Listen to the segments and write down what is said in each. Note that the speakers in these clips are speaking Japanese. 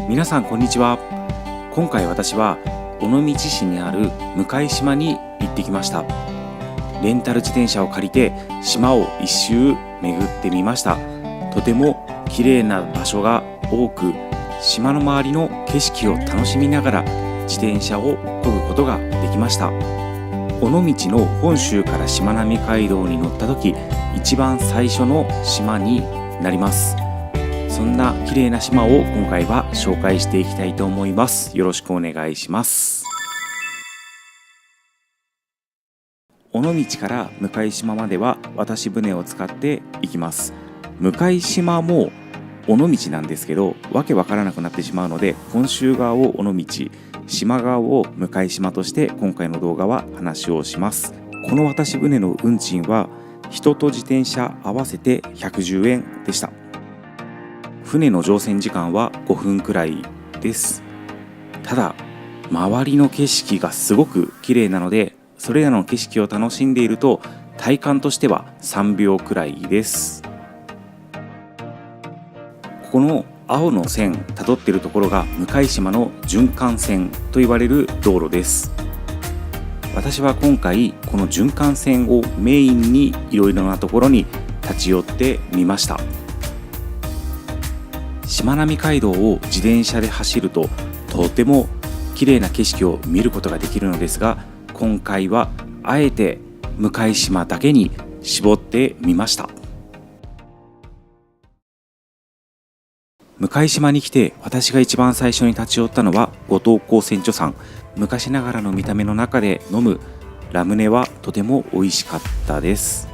皆さんこんにちは。今回私は尾道市にある向島に行ってきました。レンタル自転車を借りて島を一周巡ってみました。とても綺麗な場所が多く、島の周りの景色を楽しみながら自転車を漕ぐことができました。尾道の本州からしまなみ海道に乗った時、一番最初の島になります。そんな綺麗な島を今回は紹介していきたいと思います。よろしくお願いします。尾道から向島までは渡し船を使って行きます。向島も尾道なんですけど、わけわからなくなってしまうので、本州側を尾道、島側を向島として今回の動画は話をします。この渡し船の運賃は人と自転車合わせて110円でした。船の乗船時間は5分くらいです。ただ周りの景色がすごく綺麗なので、それらの景色を楽しんでいると体感としては3秒くらいです。この青の線たどっているところが向島の循環線と言われる道路です。私は今回この循環線をメインにいろいろなところに立ち寄ってみました。しまなみ海道を自転車で走るととても綺麗な景色を見ることができるのですが、今回はあえて向島だけに絞ってみました。向島に来て私が一番最初に立ち寄ったのは五島港船長さん。昔ながらの見た目の中で飲むラムネはとても美味しかったです。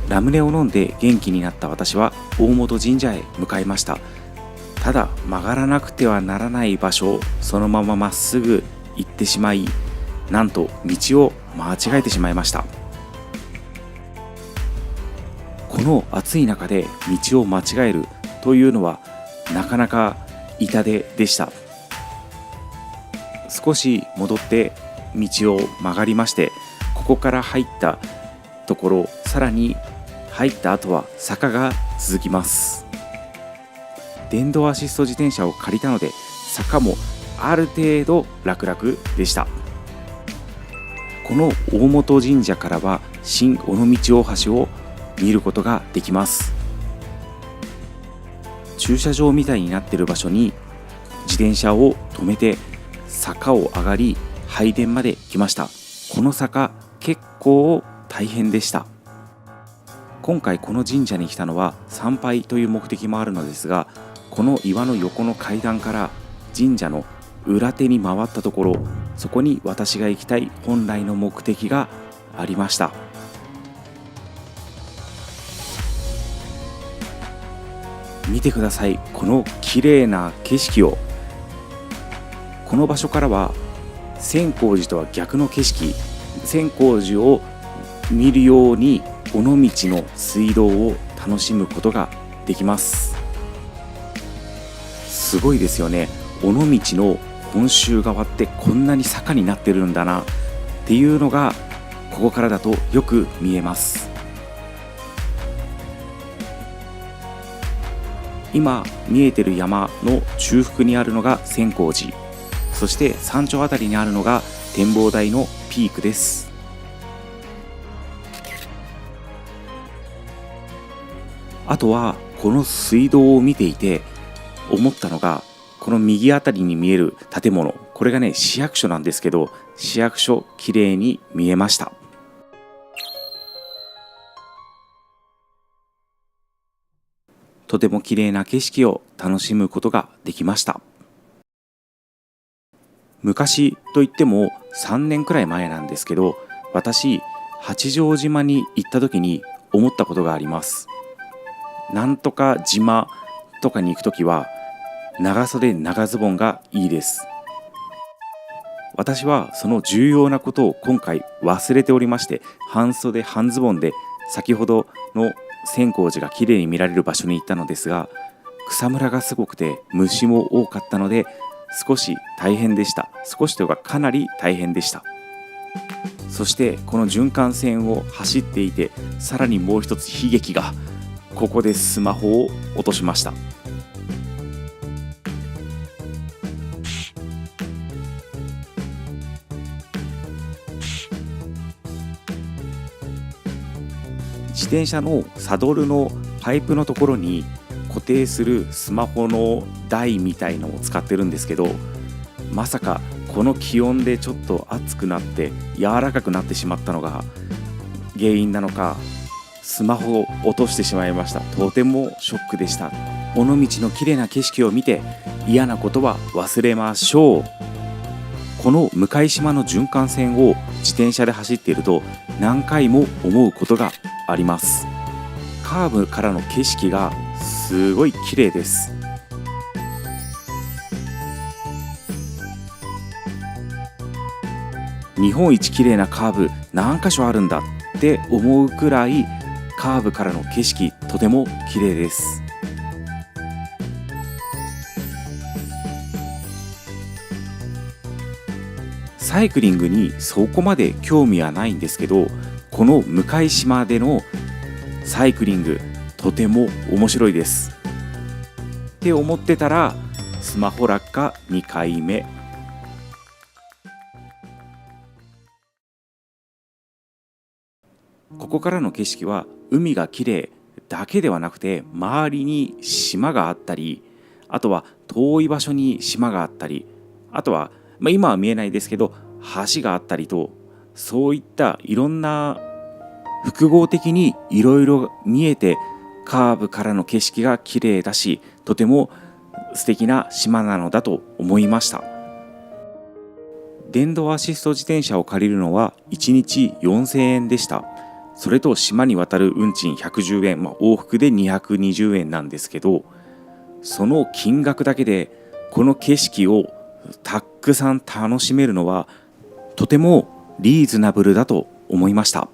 ラムネを飲んで元気になった私は大本神社へ向かいました。ただ曲がらなくてはならない場所をそのまままっすぐ行ってしまい、なんと道を間違えてしまいました。この暑い中で道を間違えるというのはなかなか痛手でした。少し戻って道を曲がりまして、ここから入ったところ、さらに入った後は坂が続きます。電動アシスト自転車を借りたので坂もある程度楽々でした。この大本神社からは新尾道大橋を見ることができます。駐車場みたいになっている場所に自転車を止めて坂を上がり拝殿まで来ました。この坂結構大変でした。今回この神社に来たのは参拝という目的もあるのですが、この岩の横の階段から神社の裏手に回ったところ、そこに私が行きたい本来の目的がありました。見てください、この綺麗な景色を。この場所からは千光寺とは逆の景色、千光寺を見るように尾道の水道を楽しむことができます。すごいですよね。尾道の本州側ってこんなに坂になってるんだなっていうのがここからだとよく見えます。今見えてる山の中腹にあるのが千光寺、そして山頂あたりにあるのが展望台のピークです。あとはこの水道を見ていて思ったのが、この右あたりに見える建物、これがね市役所なんですけど、市役所綺麗に見えました。とても綺麗な景色を楽しむことができました。昔といっても3年くらい前なんですけど、私八丈島に行った時に思ったことがあります。なんとか島とかに行くときは長袖長ズボンがいいです。私はその重要なことを今回忘れておりまして、半袖半ズボンで先ほどの千光寺がきれいに見られる場所に行ったのですが、草むらがすごくて虫も多かったので少し大変でした。少しというかかなり大変でした。そしてこの循環線を走っていて、さらにもう一つ悲劇が。ここでスマホを落としました。自転車のサドルのパイプのところに固定するスマホの台みたいのを使ってるんですけど、まさかこの気温でちょっと熱くなって柔らかくなってしまったのが原因なのか、スマホを落としてしまいました。とてもショックでした。尾道の綺麗な景色を見て嫌なことは忘れましょう。この向島の循環線を自転車で走っていると何回も思うことがあります。カーブからの景色がすごい綺麗です。日本一綺麗なカーブ何箇所あるんだって思うくらいカーブからの景色とても綺麗です。サイクリングにそこまで興味はないんですけど、この向島でのサイクリングとても面白いですって思ってたら、スマホ落下2回目。ここからの景色は海が綺麗だけではなくて、周りに島があったり、あとは遠い場所に島があったり、あとは、今は見えないですけど橋があったりと、そういったいろんな複合的にいろいろ見えて、カーブからの景色が綺麗だし、とても素敵な島なのだと思いました。電動アシスト自転車を借りるのは1日4000円でした。それと島に渡る運賃110円、往復で220円なんですけど、その金額だけでこの景色をたくさん楽しめるのはとてもリーズナブルだと思いました。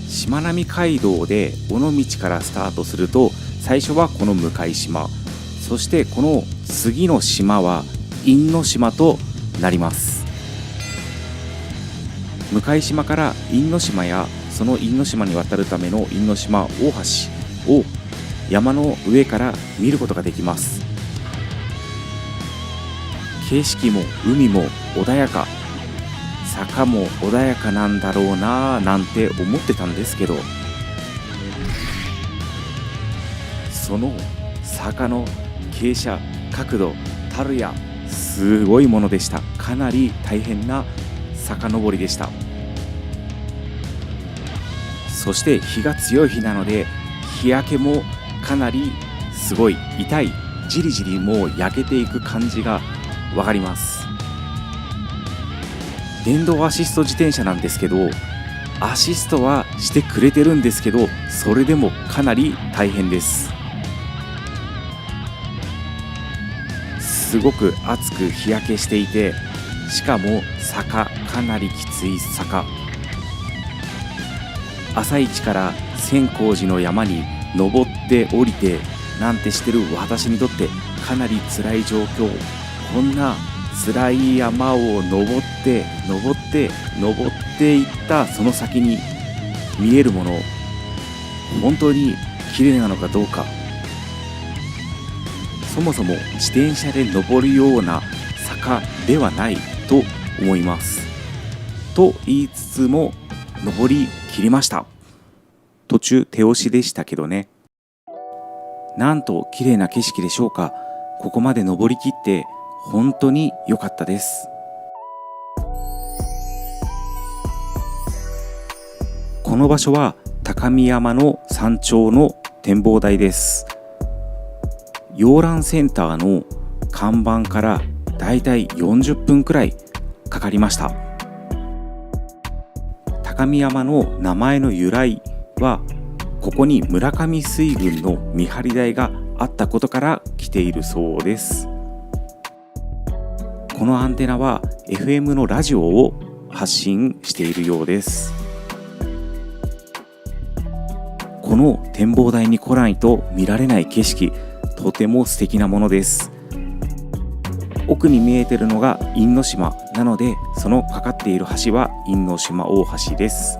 しまなみ海道で尾道からスタートすると、最初はこの向島、そしてこの次の島は因島となります。向島から因島や、その因島に渡るための因島大橋を山の上から見ることができます。景色も海も穏やか、坂も穏やかなんだろうななんて思ってたんですけど、その坂の傾斜角度たるやすごいものでした。かなり大変な坂登りでした。そして日が強い日なので日焼けもかなりすごい痛い、じりじりもう焼けていく感じがわかります。電動アシスト自転車なんですけど、アシストはしてくれてるんですけど、それでもかなり大変です。すごく熱く日焼けしていて、しかも坂かなりきつい坂、朝一から千光寺の山に登って降りてなんてしてる私にとってかなり辛い状況。こんな辛い山を登っていったその先に見えるもの、本当に綺麗なのかどうか、そもそも自転車で登るような坂ではないと思います。と言いつつも登り切りました。途中手押しでしたけどね。なんと綺麗な景色でしょうか。ここまで登り切って本当に良かったです。この場所は高見山の山頂の展望台です。遊覧センターの看板からだいたい40分くらいかかりました。高見山の名前の由来は、ここに村上水軍の見張り台があったことから来ているそうです。このアンテナは FM のラジオを発信しているようです。この展望台に来ないと見られない景色、とても素敵なものです。奥に見えてるのが因島なので、そのかかっている橋は因島大橋です。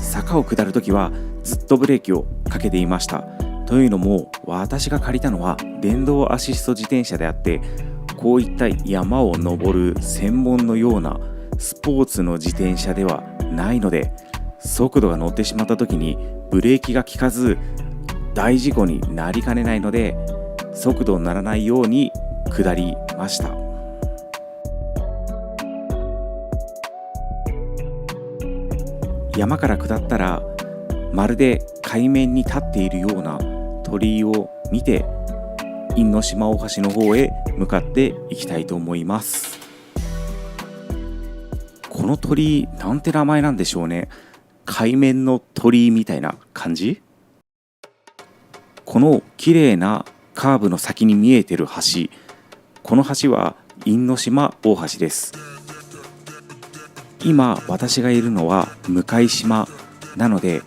坂を下るときはずっとブレーキをかけていました。というのも、私が借りたのは電動アシスト自転車であって、こういった山を登る専門のようなスポーツの自転車ではないので、速度が乗ってしまった時にブレーキが効かず大事故になりかねないので、速度にならないように下りました。山から下ったら、まるで海面に立っているような鳥居を見て、因島大橋の方へ向かっていきたいと思います。この鳥居、なんて名前なんでしょうね。海面の鳥居みたいな感じ。この綺麗なカーブの先に見えてる橋、この橋は因島大橋です。今私がいるのは向島なので、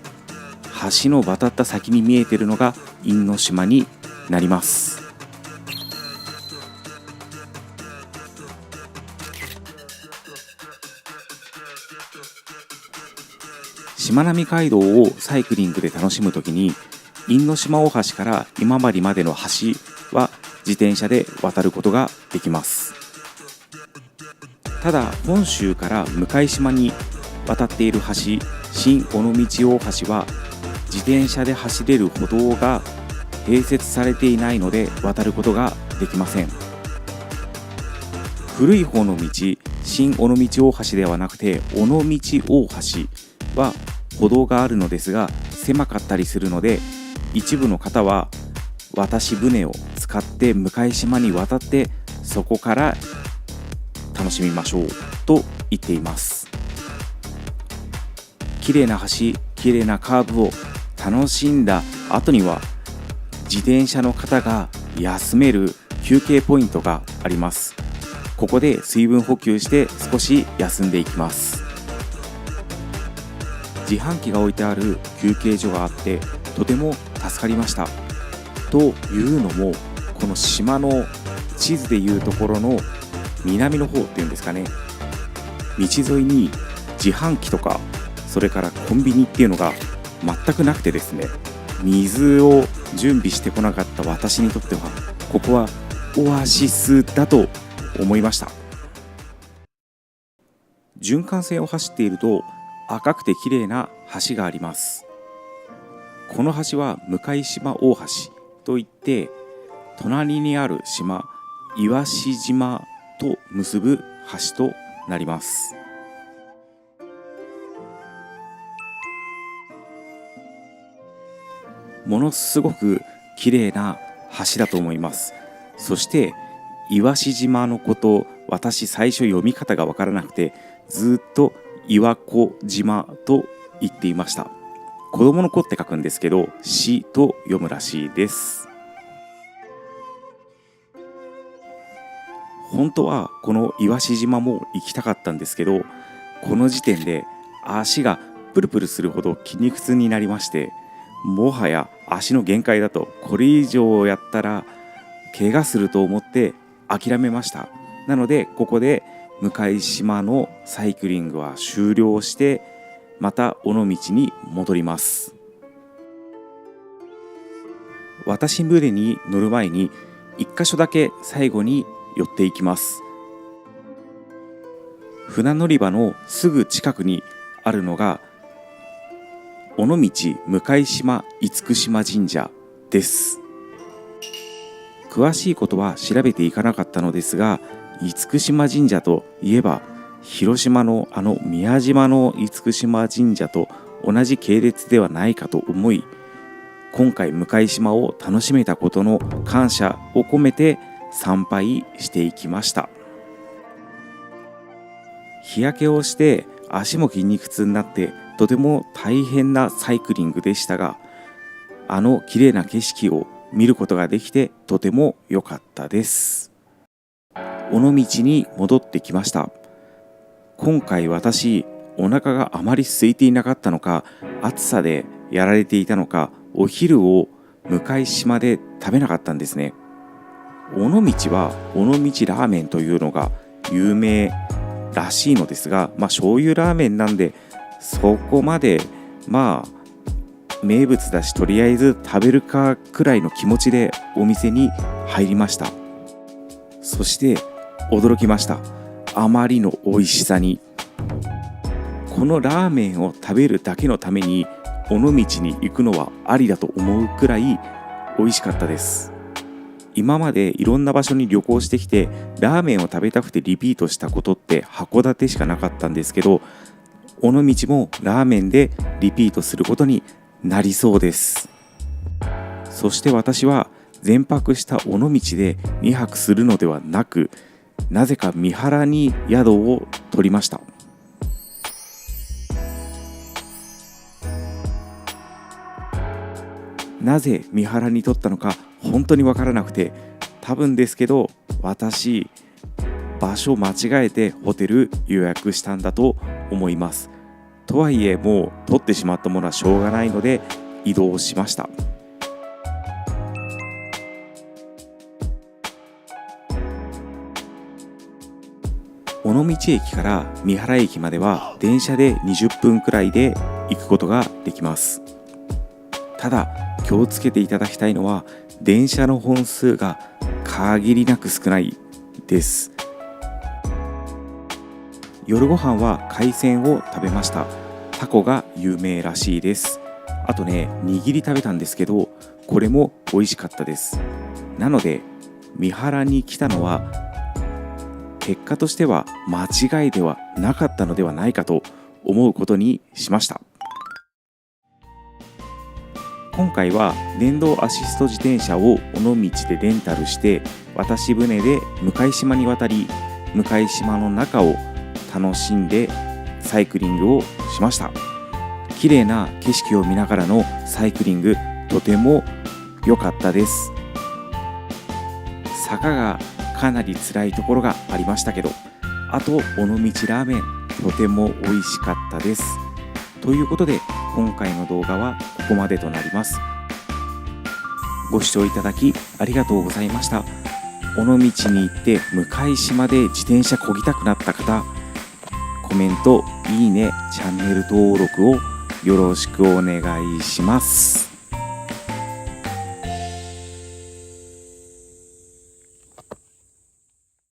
橋の渡った先に見えてるのが因島になります。しまなみ海道をサイクリングで楽しむときに、因島大橋から今治までの橋は自転車で渡ることができます。ただ本州から向島に渡っている橋、新尾道大橋は自転車で走れる歩道が併設されていないので渡ることができません。古い方の道、新尾道大橋ではなくて尾道大橋は歩道があるのですが狭かったりするので、一部の方は渡し船を使って向島に渡ってそこから楽しみましょうと言っています。綺麗な橋、綺麗なカーブを楽しんだ後には自転車の方が休める休憩ポイントがあります。ここで水分補給して少し休んでいきます。自販機が置いてある休憩所があってとても助かりました。というのも、この島の地図でいうところの南の方っていうんですかね、道沿いに自販機とかそれからコンビニっていうのが全くなくてですね、水を準備してこなかった私にとってはここはオアシスだと思いました。循環線を走っていると赤くて綺麗な橋があります。この橋は向島大橋といって、隣にある島岩志島と結ぶ橋となります。ものすごく綺麗な橋だと思います。そして岩志島のこと、私最初読み方が分からなくてずっと岩子島と言っていました。子供の子って書くんですけど、しと読むらしいです。本当はこの岩志島も行きたかったんですけど、この時点で足がプルプルするほど筋肉痛になりまして、もはや足の限界だと、これ以上やったら怪我すると思って諦めました。なのでここで向島のサイクリングは終了して、また尾道に戻ります。渡し船に乗る前に1箇所だけ最後に寄っていきます。船乗り場のすぐ近くにあるのが尾道向島厳島神社です。詳しいことは調べていかなかったのですが、厳島神社といえば広島の宮島の厳島神社と同じ系列ではないかと思い、今回向島を楽しめたことの感謝を込めて参拝していきました。日焼けをして足も筋肉痛になってとても大変なサイクリングでしたが、綺麗な景色を見ることができてとても良かったです。尾道に戻ってきました。今回私、お腹があまり空いていなかったのか、暑さでやられていたのか、お昼を向島で食べなかったんですね。尾道は尾道ラーメンというのが有名らしいのですが、醤油ラーメンなんでそこまで名物だし、とりあえず食べるかくらいの気持ちでお店に入りました。そして驚きました。あまりの美味しさに。このラーメンを食べるだけのために尾道に行くのはありだと思うくらい美味しかったです。今までいろんな場所に旅行してきてラーメンを食べたくてリピートしたことって函館しかなかったんですけど、尾道もラーメンでリピートすることになりそうです。そして私は前泊した尾道で2泊するのではなく、なぜか三原に宿を取りました。なぜ三原に取ったのか本当に分からなくて、多分ですけど私場所間違えてホテル予約したんだと思います。とはいえもう取ってしまったものはしょうがないので移動しました。尾道駅から三原駅までは電車で20分くらいで行くことができます。ただ気をつけていただきたいのは電車の本数が限りなく少ないです。夜ご飯は海鮮を食べました。タコが有名らしいです。あとね、握り食べたんですけど、これも美味しかったです。なので三原に来たのは結果としては間違いではなかったのではないかと思うことにしました。今回は電動アシスト自転車を尾道でレンタルして渡し船で向島に渡り、向島の中を楽しんでサイクリングをしました。綺麗な景色を見ながらのサイクリング、とても良かったです。坂がかなり辛いところがありましたけど、あと尾道ラーメンとても美味しかったです。ということで今回の動画はここまでとなります。ご視聴いただきありがとうございました。尾道に行って向島で自転車漕ぎたくなった方、コメント、いいね、チャンネル登録をよろしくお願いします。